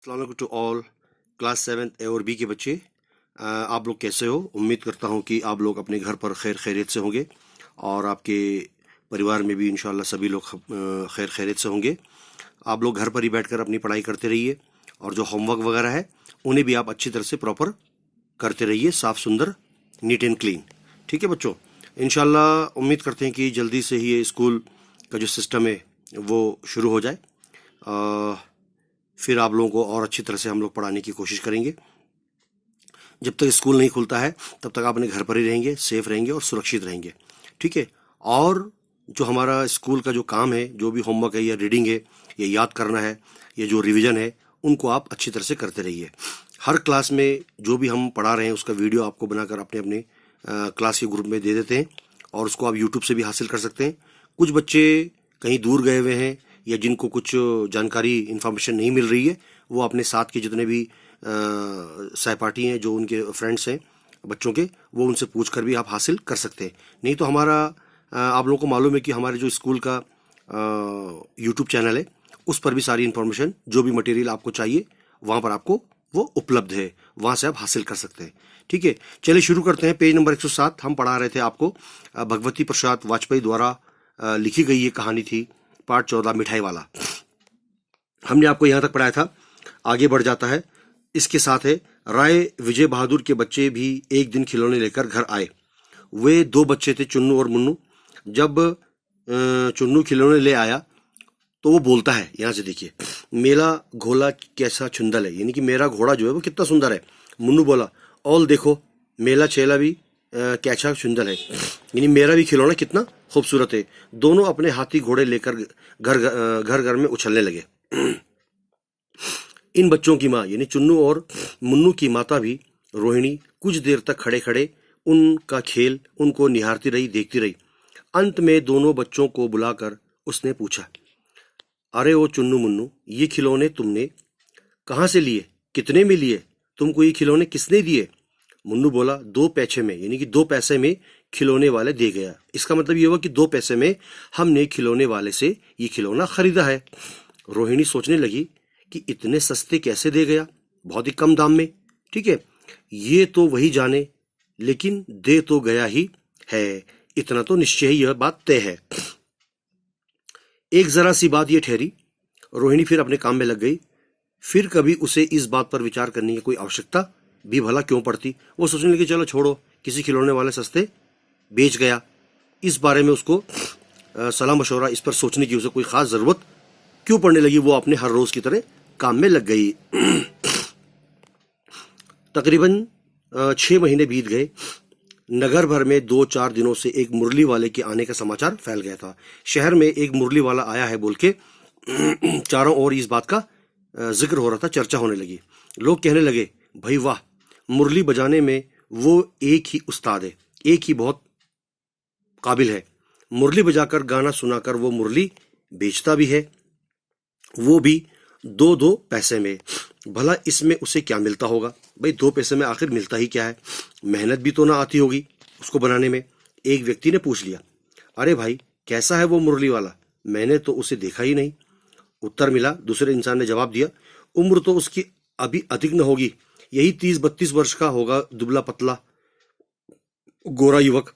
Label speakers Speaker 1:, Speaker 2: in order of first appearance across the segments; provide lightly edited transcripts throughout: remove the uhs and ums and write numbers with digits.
Speaker 1: अस्सलाम वालेकुम to all class 7 ए और बी के बच्चे। आप लोग कैसे हो? उम्मीद करता हूँ कि आप लोग अपने घर पर खैर खैरियत से होंगे और आपके परिवार में भी इंशाल्लाह सभी लोग खैर खैरियत से होंगे। आप लोग घर पर ही बैठकर अपनी पढ़ाई करते रहिए और जो होमवर्क वगैरह है उन्हें भी आप अच्छी तरह से प्रॉपर करते रहिए, साफ़ सुंदर, नीट एंड क्लीन। ठीक है बच्चों, इंशाल्लाह उम्मीद करते हैं कि जल्दी से ही ये स्कूल का जो सिस्टम है वो शुरू हो जाए। फिर आप लोगों को और अच्छी तरह से हम लोग पढ़ाने की कोशिश करेंगे। जब तक स्कूल नहीं खुलता है तब तक आप अपने घर पर ही रहेंगे, सेफ रहेंगे और सुरक्षित रहेंगे। ठीक है। और जो हमारा स्कूल का जो काम है, जो भी होमवर्क है या रीडिंग है या याद करना है या जो रिवीजन है, उनको आप अच्छी तरह से करते रहिए। हर क्लास में जो भी हम पढ़ा रहे हैं उसका वीडियो आपको बनाकर अपने अपने क्लास के ग्रुप में दे देते हैं और उसको आप यूट्यूब से भी हासिल कर सकते हैं। कुछ बच्चे कहीं दूर गए हुए हैं या जिनको कुछ जानकारी इन्फॉर्मेशन नहीं मिल रही है, वो अपने साथ के जितने भी सहपाठी हैं, जो उनके फ्रेंड्स हैं बच्चों के, वो उनसे पूछ कर भी आप हासिल कर सकते हैं। नहीं तो हमारा आप लोगों को मालूम है कि हमारे जो स्कूल का यूट्यूब चैनल है उस पर भी सारी इन्फॉर्मेशन, जो भी मटेरियल आपको चाहिए वहाँ पर आपको वो उपलब्ध है, वहाँ से आप हासिल कर सकते हैं। ठीक है, चलिए शुरू करते हैं। पेज नंबर 107 हम पढ़ा रहे थे आपको। भगवती प्रसाद वाजपेयी द्वारा लिखी गई ये कहानी थी, पार्ट 14, मिठाई वाला। हमने आपको यहाँ तक पढ़ाया था, आगे बढ़ जाता है। इसके साथ है, राय विजय बहादुर के बच्चे भी एक दिन खिलौने लेकर घर आए। वे दो बच्चे थे, चुन्नू और मुन्नू। जब चुन्नू खिलौने ले आया तो वो बोलता है, यहाँ से देखिए, मेरा घोड़ा कैसा छुंदल है, यानी कि मेरा घोड़ा जो है वो कितना सुंदर है। मुन्नू बोला, और देखो मेला चेला भी कैसा सुंदर है, यानी मेरा भी खिलौना कितना खूबसूरत है। दोनों अपने हाथी घोड़े लेकर घर घर में उछलने लगे। इन बच्चों की माँ यानी चुन्नू और मुन्नू की माता भी रोहिणी कुछ देर तक खड़े खड़े उनका खेल उनको निहारती रही, देखती रही। अंत में दोनों बच्चों को बुलाकर उसने पूछा, अरे ओ चुन्नू मुन्नू, ये खिलौने तुमने कहाँ से लिए, कितने में लिए, तुमको ये खिलौने किसने दिए? मुन्नू बोला, 2 पैसे में, यानी कि 2 पैसे में खिलौने वाले दे गया। इसका मतलब ये हुआ कि 2 पैसे में हमने खिलौने वाले से ये खिलौना खरीदा है। रोहिणी सोचने लगी कि इतने सस्ते कैसे दे गया, बहुत ही कम दाम में। ठीक है, ये तो वही जाने, लेकिन दे तो गया ही है, इतना तो निश्चय ही यह बात तय है। एक जरा सी बात ये ठहरी, रोहिणी फिर अपने काम में लग गई। फिर कभी उसे इस बात पर विचार करने की कोई आवश्यकता भी भला क्यों पड़ती। वो सोचने लगी, चलो छोड़ो, किसी खिलौने वाले सस्ते बेच गया, इस बारे में उसको सलाह मशवरा, इस पर सोचने की उसे कोई खास जरूरत क्यों पड़ने लगी। वो अपने हर रोज की तरह काम में लग गई। तकरीबन 6 महीने बीत गए। नगर भर में 2-4 दिनों से एक मुरली वाले के आने का समाचार फैल गया था। शहर में एक मुरली वाला आया है बोल के चारों ओर इस बात का जिक्र हो रहा था, चर्चा होने लगी। लोग कहने लगे, भाई वाह, मुरली बजाने में वो एक ही उस्ताद है, एक ही बहुत काबिल है। मुरली बजाकर गाना सुनाकर वो मुरली बेचता भी है, वो भी 2-2 पैसे में। भला इसमें उसे क्या मिलता होगा? भाई 2 पैसे में आखिर मिलता ही क्या है? मेहनत भी तो ना आती होगी उसको बनाने में। एक व्यक्ति ने पूछ लिया, अरे भाई कैसा है वो मुरली वाला, मैंने तो उसे देखा ही नहीं। उत्तर मिला, दूसरे इंसान ने जवाब दिया, उम्र तो उसकी अभी अधिक न होगी, यही 30-32 वर्ष का होगा, दुबला पतला गोरा युवक,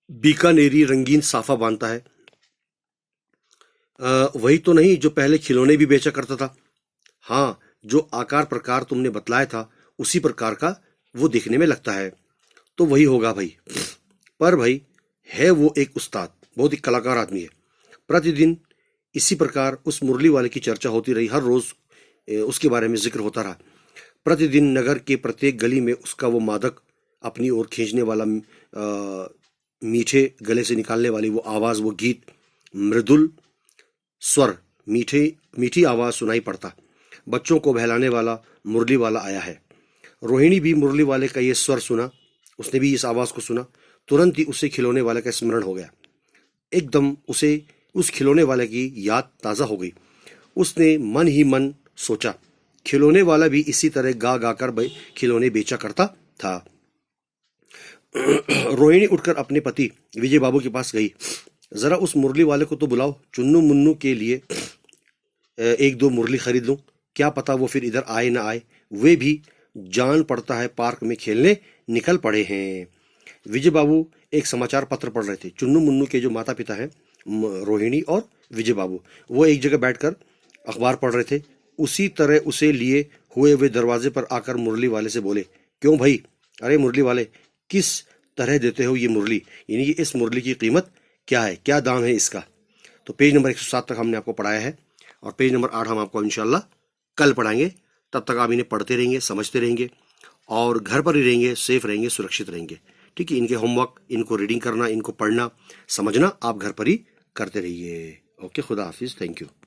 Speaker 1: बीकानेरी रंगीन साफा बांधता है। वही तो नहीं जो पहले खिलौने भी बेचा करता था? हाँ, जो आकार प्रकार तुमने बतलाया था उसी प्रकार का वो दिखने में लगता है। तो वही होगा भाई। पर भाई है वो एक उस्ताद, बहुत ही कलाकार आदमी है। प्रतिदिन इसी प्रकार उस मुरली वाले की चर्चा होती रही, हर रोज उसके बारे में जिक्र होता रहा। प्रतिदिन नगर के प्रत्येक गली में उसका वो मादक अपनी ओर खींचने वाला, मीठे गले से निकालने वाली वो आवाज, वो गीत, मृदुल स्वर, मीठी आवाज सुनाई पड़ता। बच्चों को बहलाने वाला मुरली वाला आया है। रोहिणी भी मुरली वाले का ये स्वर सुना, उसने भी इस आवाज को सुना। तुरंत ही उसे खिलौने वाले का स्मरण हो गया। एकदम उसे उस खिलौने वाले की याद ताजा हो गई। उसने मन ही मन सोचा, खिलौने वाला भी इसी तरह गा गा कर खिलौने बेचा करता था। रोहिणी उठकर अपने पति विजय बाबू के पास गई। जरा उस मुरली वाले को तो बुलाओ, चुन्नू मुन्नू के लिए 1-2 मुरली खरीद लूं। क्या पता वो फिर इधर आए ना आए। वे भी जान पड़ता है पार्क में खेलने निकल पड़े हैं। विजय बाबू एक समाचार पत्र पढ़ रहे थे। चुन्नू मुन्नू के जो माता पिता हैं, रोहिणी और विजय बाबू, वो एक जगह बैठकर अखबार पढ़ रहे थे। उसी तरह उसे लिए हुए वे दरवाजे पर आकर मुरली वाले से बोले, क्यों भाई? अरे मुरली वाले, किस तरह देते हो ये मुरली? यानी कि इस मुरली की कीमत क्या है, क्या दाम है इसका? तो पेज नंबर 107 तक हमने आपको पढ़ाया है और पेज नंबर 8 हम आपको इंशाल्लाह कल पढ़ाएंगे। तब तक आप इन्हें पढ़ते रहेंगे, समझते रहेंगे और घर पर ही रहेंगे, सेफ रहेंगे, सुरक्षित रहेंगे। ठीक है, इनके होमवर्क, इनको रीडिंग करना, इनको पढ़ना, समझना आप घर पर ही करते रहिए। ओके, खुदा हाफिज, थैंक यू।